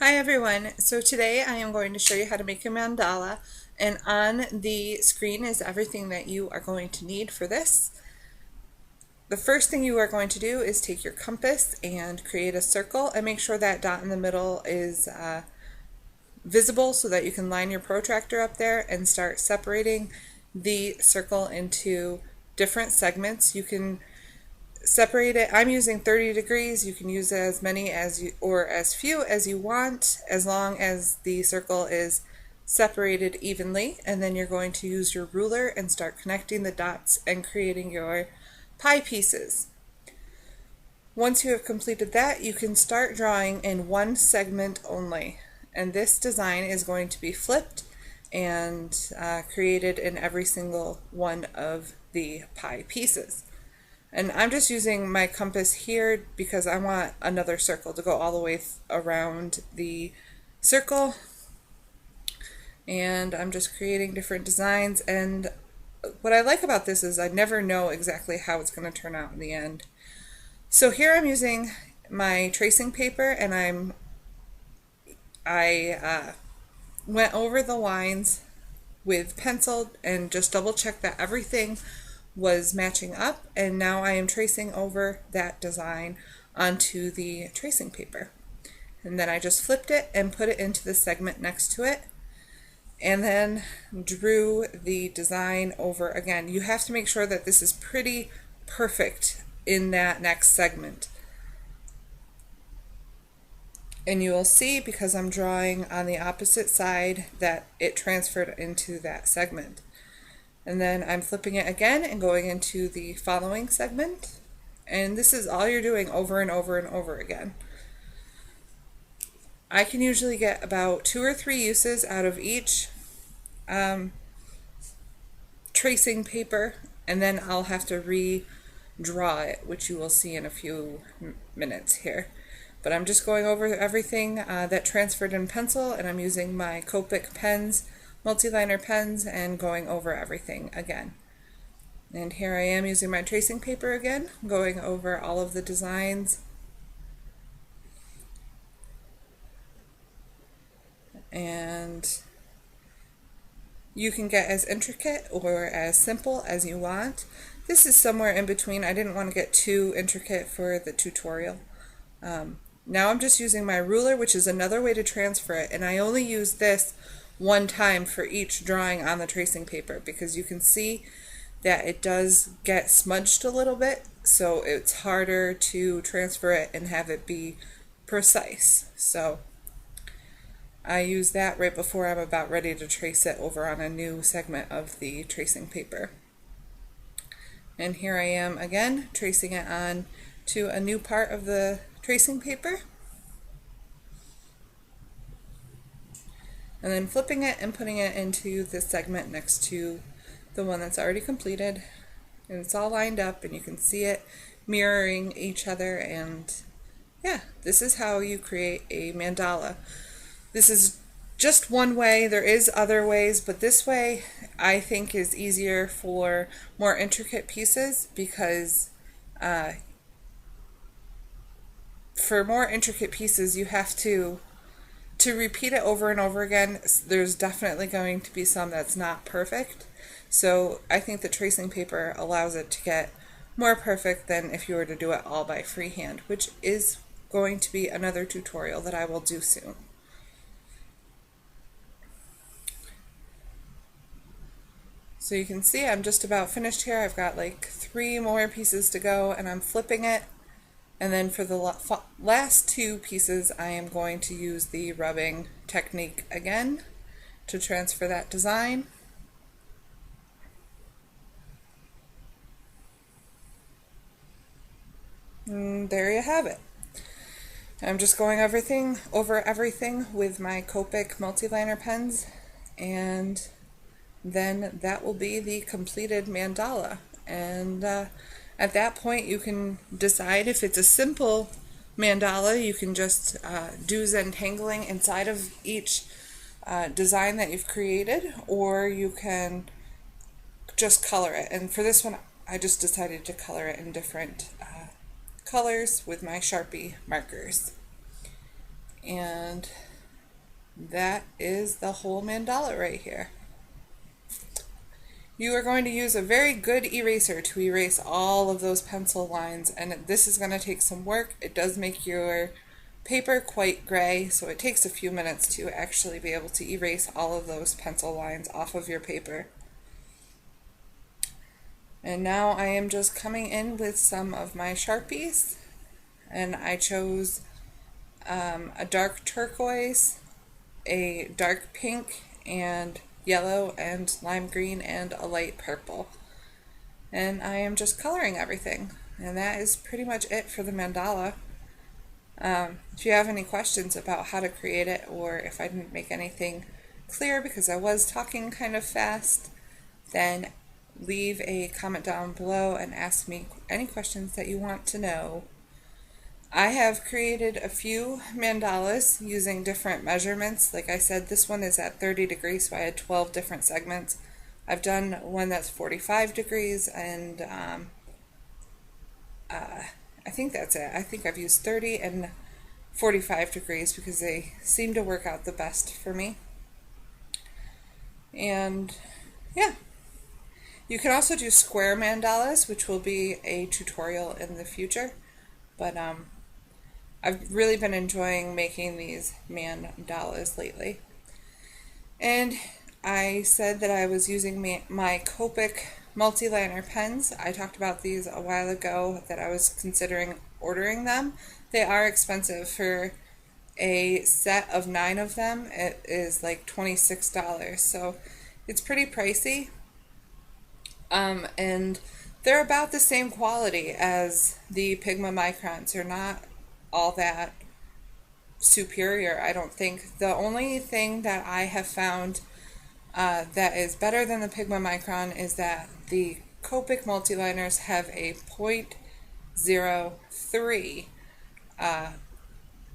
Hi everyone, so today I am going to show you how to make a mandala, and on the screen is everything that you are going to need for this. The first thing you are going to do is take your compass and create a circle and make sure that dot in the middle is visible so that you can line your protractor up there and start separating the circle into different segments. You can separate it. I'm using 30 degrees. You can use as many as you or as few as you want, as long as the circle is separated evenly. And then you're going to use your ruler and start connecting the dots and creating your pie pieces. Once you have completed that, you can start drawing in one segment only. And this design is going to be flipped and created in every single one of the pie pieces. And I'm just using my compass here because I want another circle to go all the way around the circle. And I'm just creating different designs. And what I like about this is I never know exactly how it's going to turn out in the end. So here I'm using my tracing paper, and I went over the lines with pencil and just double checked that everything was matching up, and now I am tracing over that design onto the tracing paper. And then I just flipped it and put it into the segment next to it, and then drew the design over again. You have to make sure that this is pretty perfect in that next segment. And you will see, because I'm drawing on the opposite side, that it transferred into that segment. And then I'm flipping it again and going into the following segment. And this is all you're doing over and over and over again. I can usually get about 2 or 3 uses out of each tracing paper, and then I'll have to redraw it, which you will see in a few minutes here. But I'm just going over everything that transferred in pencil, and I'm using my Copic pens, multi-liner pens, and going over everything again. And here I am using my tracing paper again, going over all of the designs. And you can get as intricate or as simple as you want. This is somewhere in between. I didn't want to get too intricate for the tutorial. Now I'm just using my ruler, which is another way to transfer it, and I only use this one time for each drawing on the tracing paper, because you can see that it does get smudged a little bit, so it's harder to transfer it and have it be precise. So I use that right before I'm about ready to trace it over on a new segment of the tracing paper. And here I am again tracing it on to a new part of the tracing paper, and then flipping it and putting it into the segment next to the one that's already completed. And it's all lined up, and you can see it mirroring each other. And yeah, this is how you create a mandala. This is just one way. There is other ways, but this way I think is easier for more intricate pieces, because for more intricate pieces you have to repeat it over and over again. There's definitely going to be some that's not perfect, so I think the tracing paper allows it to get more perfect than if you were to do it all by freehand, which is going to be another tutorial that I will do soon. So you can see I'm just about finished here. I've got like 3 more pieces to go, and I'm flipping it. And then for the last 2 pieces, I am going to use the rubbing technique again to transfer that design. And there you have it. I'm just going over everything with my Copic multi-liner pens, and then that will be the completed mandala. And at that point you can decide if it's a simple mandala. You can just do Zentangling inside of each design that you've created, or you can just color it. And for this one I just decided to color it in different colors with my Sharpie markers. And that is the whole mandala right here. You are going to use a very good eraser to erase all of those pencil lines, and this is going to take some work. It does make your paper quite gray, so it takes a few minutes to actually be able to erase all of those pencil lines off of your paper. And now I am just coming in with some of my Sharpies, and I chose a dark turquoise, a dark pink, and yellow and lime green, and a light purple. And I am just coloring everything. And that is pretty much it for the mandala. If you have any questions about how to create it, or if I didn't make anything clear because I was talking kind of fast, then leave a comment down below and ask me any questions that you want to know. I have created a few mandalas using different measurements. Like I said, this one is at 30 degrees, so I had 12 different segments. I've done one that's 45 degrees, and I think that's it. I think I've used 30 and 45 degrees because they seem to work out the best for me. And yeah, you can also do square mandalas, which will be a tutorial in the future. But I've really been enjoying making these mandalas lately. And I said that I was using my Copic multi-liner pens. I talked about these a while ago, that I was considering ordering them. They are expensive. For a set of 9 of them, it is like $26, so it's pretty pricey. And they're about the same quality as the Pigma Microns. They're not all that superior, I don't think. The only thing that I have found that is better than the Pigma Micron is that the Copic multiliners have a .03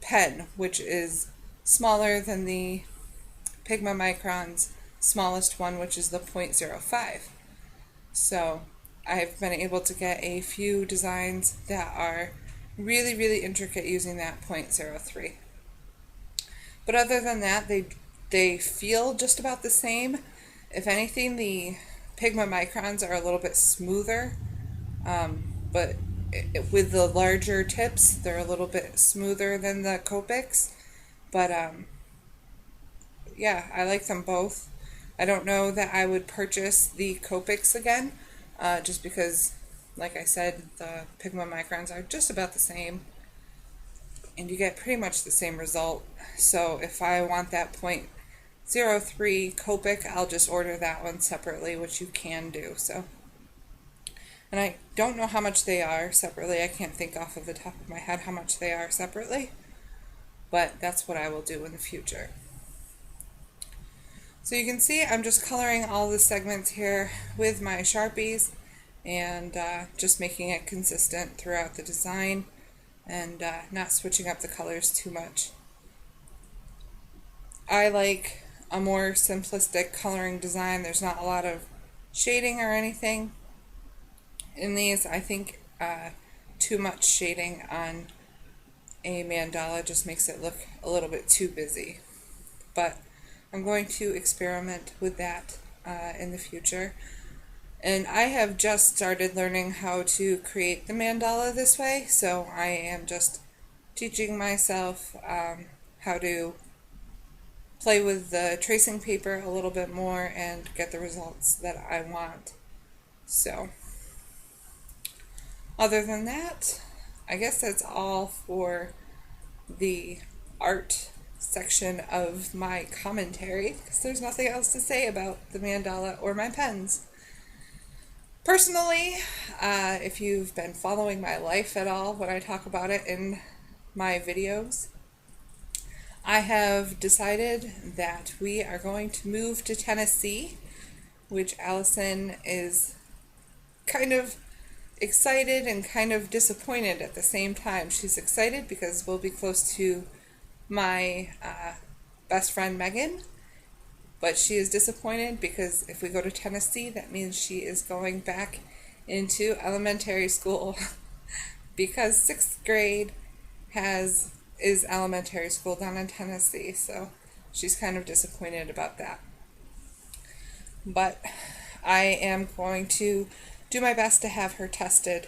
pen, which is smaller than the Pigma Micron's smallest one, which is the .05. So I've been able to get a few designs that are really, really intricate using that .03. But other than that, they feel just about the same. If anything, the Pigma Microns are a little bit smoother, but with the larger tips, they're a little bit smoother than the Copics. But yeah, I like them both. I don't know that I would purchase the Copics again, just because, like I said, the Pigma Microns are just about the same, and you get pretty much the same result. So if I want that .03 Copic, I'll just order that one separately, which you can do. So, and I don't know how much they are separately. I can't think off of the top of my head how much they are separately, but that's what I will do in the future. So you can see I'm just coloring all the segments here with my Sharpies, and just making it consistent throughout the design, and not switching up the colors too much. I like a more simplistic coloring design. There's not a lot of shading or anything in these. I think too much shading on a mandala just makes it look a little bit too busy. But I'm going to experiment with that in the future. And I have just started learning how to create the mandala this way, so I am just teaching myself how to play with the tracing paper a little bit more and get the results that I want. So, other than that, I guess that's all for the art section of my commentary, because there's nothing else to say about the mandala or my pens. Personally, if you've been following my life at all when I talk about it in my videos, I have decided that we are going to move to Tennessee, which Allison is kind of excited and kind of disappointed at the same time. She's excited because we'll be close to my best friend Megan, but she is disappointed because if we go to Tennessee, that means she is going back into elementary school because 6th grade has is elementary school down in Tennessee, so she's kind of disappointed about that. But I am going to do my best to have her tested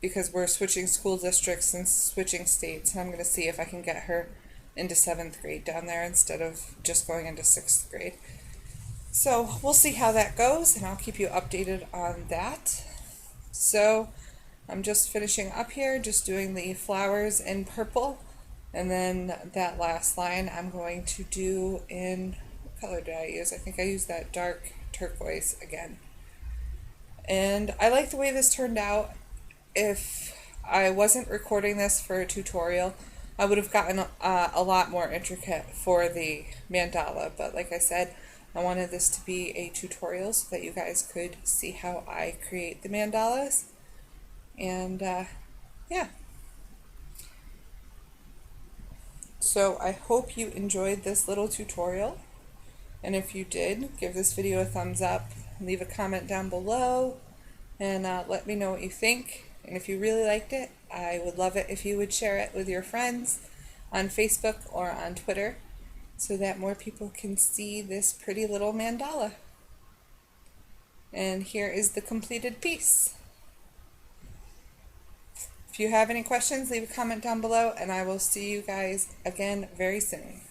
because we're switching school districts and switching states, and I'm going to see if I can get her into 7th grade down there instead of just going into 6th grade. So we'll see how that goes, and I'll keep you updated on that. So I'm just finishing up here, just doing the flowers in purple, and then that last line I'm going to do in, what color did I use? I think I used that dark turquoise again. And I like the way this turned out. If I wasn't recording this for a tutorial, I would have gotten a lot more intricate for the mandala, but like I said, I wanted this to be a tutorial so that you guys could see how I create the mandalas. And yeah. So I hope you enjoyed this little tutorial. And if you did, give this video a thumbs up, leave a comment down below, and let me know what you think. And if you really liked it, I would love it if you would share it with your friends on Facebook or on Twitter so that more people can see this pretty little mandala. And here is the completed piece. If you have any questions, leave a comment down below, and I will see you guys again very soon.